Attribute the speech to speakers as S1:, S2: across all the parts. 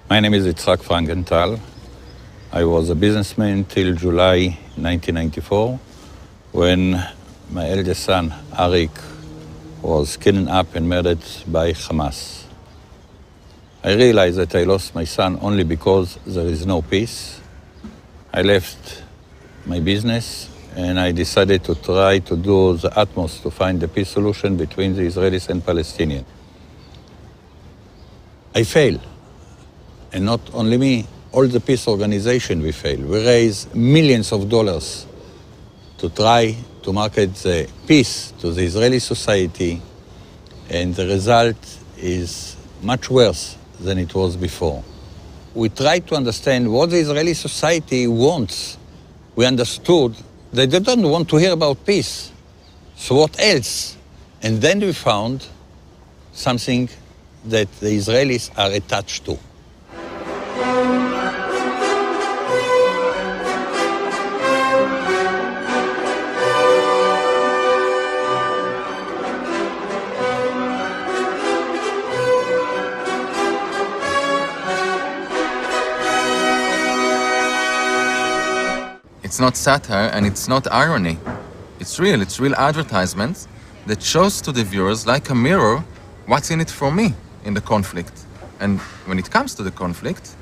S1: My name is Yitzhak Frankenthal. I was a businessman till July 1994, when my eldest son, Arik, was kidnapped and murdered by Hamas. I realized that I lost my son only because there is no peace. I left my business and I decided to try to do the utmost to find a peace solution between the Israelis and Palestinians. I failed. And not only me, all the peace organization we failed. We raised millions of dollars to try to market the peace to the Israeli society, and the result is much worse than it was before. We tried to understand what the Israeli society wants. We understood that they don't want to hear about peace. So what else? And then we found something that the Israelis are attached to.
S2: It's not satire and it's not irony. It's real advertisement that shows to the viewers like a mirror what's in it for me in the conflict. And when it comes to the conflict,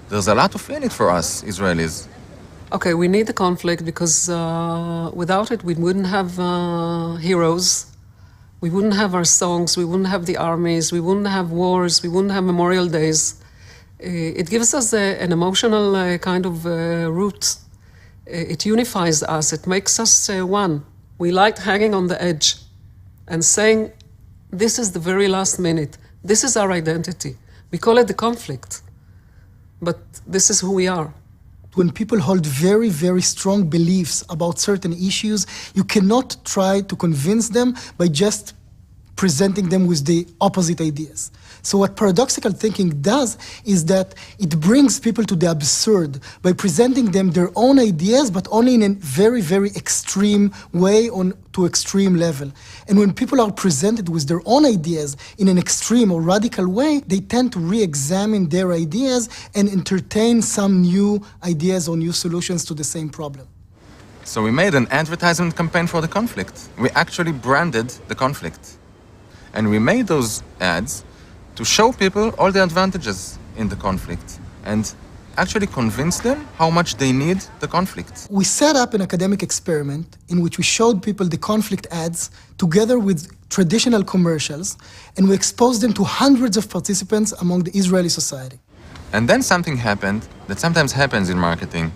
S2: there's a lot of in it for us Israelis.
S3: Okay, we need the conflict because without it we wouldn't have heroes, we wouldn't have our songs, we wouldn't have the armies, we wouldn't have wars, we wouldn't have Memorial Days. It gives us an emotional kind of root. It unifies us, it makes us one. We like hanging on the edge and saying, this is the very last minute, this is our identity. We call it the conflict, but this is who we are.
S4: When people hold very, very strong beliefs about certain issues, you cannot try to convince them by just presenting them with the opposite ideas. So what paradoxical thinking does is that it brings people to the absurd by presenting them their own ideas, but only in a very, very extreme way, to extreme level. And when people are presented with their own ideas in an extreme or radical way, they tend to re-examine their ideas and entertain some new ideas or new solutions to the same problem.
S2: So we made an advertisement campaign for the conflict. We actually branded the conflict. And we made those ads to show people all the advantages in the conflict and actually convince them how much they need the conflict.
S4: We set up an academic experiment in which we showed people the conflict ads together with traditional commercials, and we exposed them to hundreds of participants among the Israeli society.
S2: And then something happened that sometimes happens in marketing.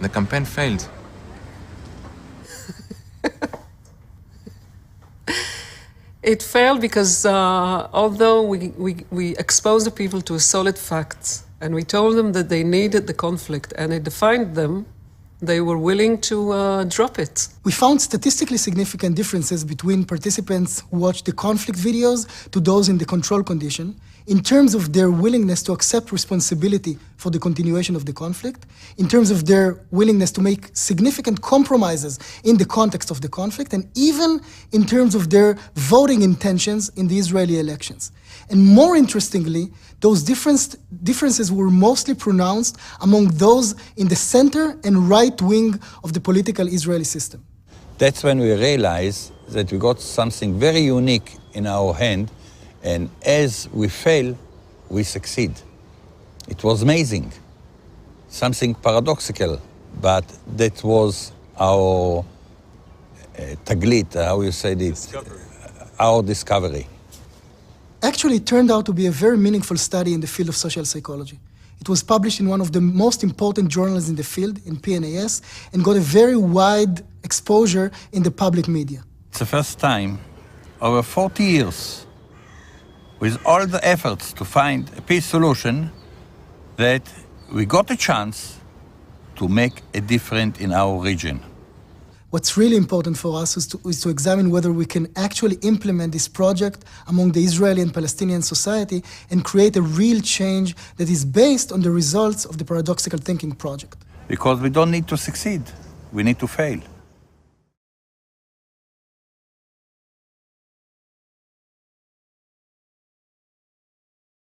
S2: The campaign failed.
S3: It failed because although we exposed the people to solid facts and we told them that they needed the conflict and it defined them, they were willing to drop it.
S4: We found statistically significant differences between participants who watched the conflict videos to those in the control condition in terms of their willingness to accept responsibility for the continuation of the conflict, in terms of their willingness to make significant compromises in the context of the conflict, and even in terms of their voting intentions in the Israeli elections. And more interestingly, those differences were mostly pronounced among those in the center and right wing of the political Israeli system.
S1: That's when we realized that we got something very unique in our hand, and as we fail, we succeed. It was amazing, something paradoxical, but that was our taglit, how you said it, our discovery.
S4: Actually, it turned out to be a very meaningful study in the field of social psychology. It was published in one of the most important journals in the field, in PNAS, and got a very wide exposure in the public media.
S1: It's the first time, over 40 years, with all the efforts to find a peace solution, that we got a chance to make a difference in our region.
S4: What's really important for us is to examine whether we can actually implement this project among the Israeli and Palestinian society and create a real change that is based on the results of the paradoxical thinking project.
S1: Because we don't need to succeed, we need to fail.